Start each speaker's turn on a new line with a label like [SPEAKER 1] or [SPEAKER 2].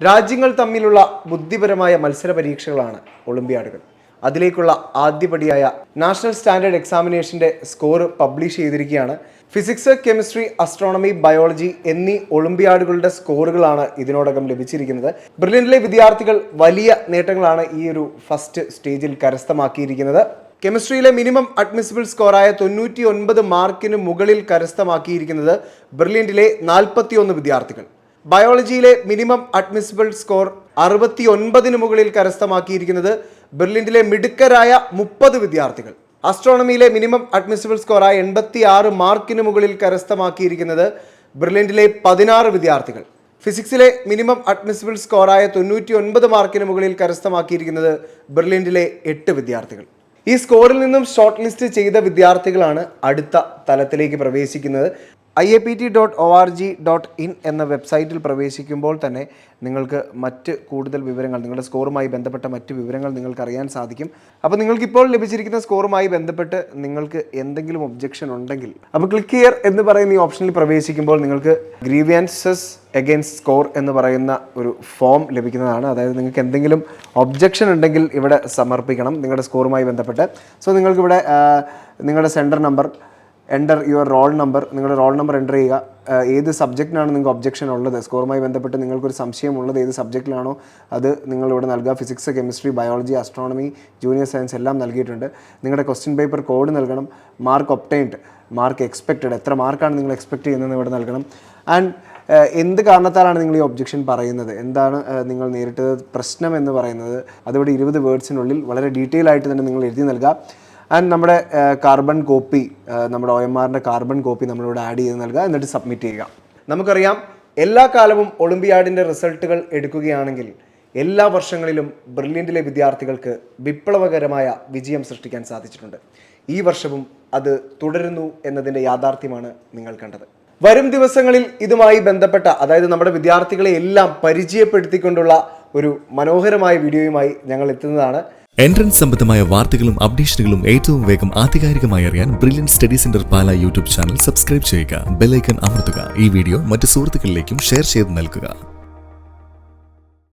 [SPEAKER 1] രാജ്യങ്ങൾ തമ്മിലുള്ള ബുദ്ധിപരമായ മത്സര പരീക്ഷകളാണ് ഒളിമ്പ്യാഡുകൾ. അതിലേക്കുള്ള ആദ്യപടിയായ നാഷണൽ സ്റ്റാൻഡേർഡ് എക്സാമിനേഷന്റെ സ്കോർ പബ്ലിഷ് ചെയ്തിരിക്കുകയാണ്. ഫിസിക്സ്, കെമിസ്ട്രി, അസ്ട്രോണമി, ബയോളജി എന്നീ ഒളിമ്പ്യാഡുകളുടെ സ്കോറുകളാണ് ഇതിനോടകം ലഭിച്ചിരിക്കുന്നത്. ബ്രില്യന്റിലെ വിദ്യാർത്ഥികൾ വലിയ നേട്ടങ്ങളാണ് ഈ ഒരു ഫസ്റ്റ് സ്റ്റേജിൽ കരസ്ഥമാക്കിയിരിക്കുന്നത്. കെമിസ്ട്രിയിലെ മിനിമം അഡ്മിസിബിൾ സ്കോറായ 99 മാർക്കിന് മുകളിൽ കരസ്ഥമാക്കിയിരിക്കുന്നത് ബ്രില്യന്റിലെ 41 വിദ്യാർത്ഥികൾ. ബയോളജിയിലെ മിനിമം അഡ്മിസിബിൾ സ്കോർ 69 മുകളിൽ കരസ്ഥമാക്കിയിരിക്കുന്നത് ബ്രില്യന്റിലെ മിടുക്കരായ 30 വിദ്യാർത്ഥികൾ. അസ്ട്രോണമിയിലെ മിനിമം അഡ്മിസിബിൾ സ്കോറായ 86 മാർക്കിന് മുകളിൽ കരസ്ഥമാക്കിയിരിക്കുന്നത് ബ്രില്യന്റിലെ 16 വിദ്യാർത്ഥികൾ. ഫിസിക്സിലെ മിനിമം അഡ്മിസിബിൾ സ്കോറായ 99 മാർക്കിന് മുകളിൽ കരസ്ഥമാക്കിയിരിക്കുന്നത് ബ്രില്യന്റിലെ 8 വിദ്യാർത്ഥികൾ. ഈ സ്കോറിൽ നിന്നും ഷോർട്ട് ലിസ്റ്റ് ചെയ്ത വിദ്യാർത്ഥികളാണ് അടുത്ത തലത്തിലേക്ക് പ്രവേശിക്കുന്നത്. IAPT.org.in എന്ന വെബ്സൈറ്റിൽ പ്രവേശിക്കുമ്പോൾ തന്നെ നിങ്ങൾക്ക് മറ്റ് കൂടുതൽ വിവരങ്ങൾ, നിങ്ങളുടെ സ്കോറുമായി ബന്ധപ്പെട്ട മറ്റ് വിവരങ്ങൾ നിങ്ങൾക്ക് അറിയാൻ സാധിക്കും. അപ്പോൾ നിങ്ങൾക്കിപ്പോൾ ലഭിച്ചിരിക്കുന്ന സ്കോറുമായി ബന്ധപ്പെട്ട് നിങ്ങൾക്ക് എന്തെങ്കിലും ഒബ്ജക്ഷൻ ഉണ്ടെങ്കിൽ അപ്പോൾ ക്ലിക്ക് ഹിയർ എന്ന് പറയുന്ന ഈ ഓപ്ഷനിൽ പ്രവേശിക്കുമ്പോൾ നിങ്ങൾക്ക് ഗ്രീവിയൻസസ് അഗെയിൻസ്റ്റ് സ്കോർ എന്ന് പറയുന്ന ഒരു ഫോം ലഭിക്കുന്നതാണ്. അതായത് നിങ്ങൾക്ക് എന്തെങ്കിലും ഒബ്ജക്ഷൻ ഉണ്ടെങ്കിൽ ഇവിടെ സമർപ്പിക്കണം നിങ്ങളുടെ സ്കോറുമായി ബന്ധപ്പെട്ട്. സോ നിങ്ങൾക്കിവിടെ നിങ്ങളുടെ centre number, enter your roll number, നിങ്ങളുടെ റോൾ നമ്പർ എൻ്റർ ചെയ്യുക. ഏത് സബ്ജക്റ്റിനാണ് നിങ്ങൾക്ക് ഒബ്ജക്ഷൻ ഉള്ളത്, സ്കോറുമായി ബന്ധപ്പെട്ട് നിങ്ങൾക്കൊരു സംശയമുള്ളത് ഏത് സബ്ജക്റ്റിലാണോ അത് നിങ്ങളിവിടെ നൽകുക. Physics, chemistry, biology, astronomy, junior science എല്ലാം നൽകിയിട്ടുണ്ട്. നിങ്ങളുടെ ക്വസ്റ്റ്യൻ പേപ്പർ കോഡ് നൽകണം. മാർക്ക് ഒബ്റ്റൈൻഡ്, മാർക്ക് എക്സ്പെക്റ്റഡ്, എത്ര മാർക്കാണ് നിങ്ങൾ എക്സ്പെക്റ്റ് ചെയ്യുന്നതെന്ന് ഇവിടെ നൽകണം. ആൻഡ് എന്ത് കാരണത്താലാണ് നിങ്ങൾ ഈ ഒബ്ജക്ഷൻ പറയുന്നത്, എന്താണ് നിങ്ങൾ നേരിട്ടത് പ്രശ്നം എന്ന് പറയുന്നത്, അതിവിടെ 20 വേർഡ്സിനുള്ളിൽ വളരെ ഡീറ്റെയിൽ ആയിട്ട് തന്നെ നിങ്ങൾ എഴുതി നൽകുക. ആൻഡ് നമ്മുടെ കാർബൺ കോപ്പി, നമ്മുടെ OMRൻ്റെ കാർബൺ കോപ്പി നമ്മളിവിടെ ആഡ് ചെയ്ത് നൽകുക, എന്നിട്ട് സബ്മിറ്റ് ചെയ്യുക. നമുക്കറിയാം, എല്ലാ കാലവും ഒളിമ്പ്യാഡിൻ്റെ റിസൾട്ടുകൾ എടുക്കുകയാണെങ്കിൽ എല്ലാ വർഷങ്ങളിലും ബ്രില്യന്റിലെ വിദ്യാർത്ഥികൾക്ക് വിപ്ലവകരമായ വിജയം സൃഷ്ടിക്കാൻ സാധിച്ചിട്ടുണ്ട്. ഈ വർഷവും അത് തുടരുന്നു എന്നതിൻ്റെ യാഥാർത്ഥ്യമാണ് നിങ്ങൾ കണ്ടത്. വരും ദിവസങ്ങളിൽ ഇതുമായി ബന്ധപ്പെട്ട, അതായത് നമ്മുടെ വിദ്യാർത്ഥികളെ എല്ലാം പരിചയപ്പെടുത്തിക്കൊണ്ടുള്ള ഒരു മനോഹരമായ വീഡിയോയുമായി ഞങ്ങൾ എത്തുന്നതാണ്.
[SPEAKER 2] എൻട്രൻസ് സംബന്ധമായ വാർത്തകളും അപ്ഡേഷനുകളും ഏറ്റവും വേഗം ആധികാരികമായി അറിയാൻ ബ്രില്യന്റ് സ്റ്റഡി സെന്റർ പാല യൂട്യൂബ് ചാനൽ സബ്സ്ക്രൈബ് ചെയ്യുക. ബെൽ ഐക്കൺ അമർത്തുക. ഈ വീഡിയോ മറ്റ് സുഹൃത്തുക്കളിലേക്കും ഷെയർ ചെയ്ത് നൽകുക.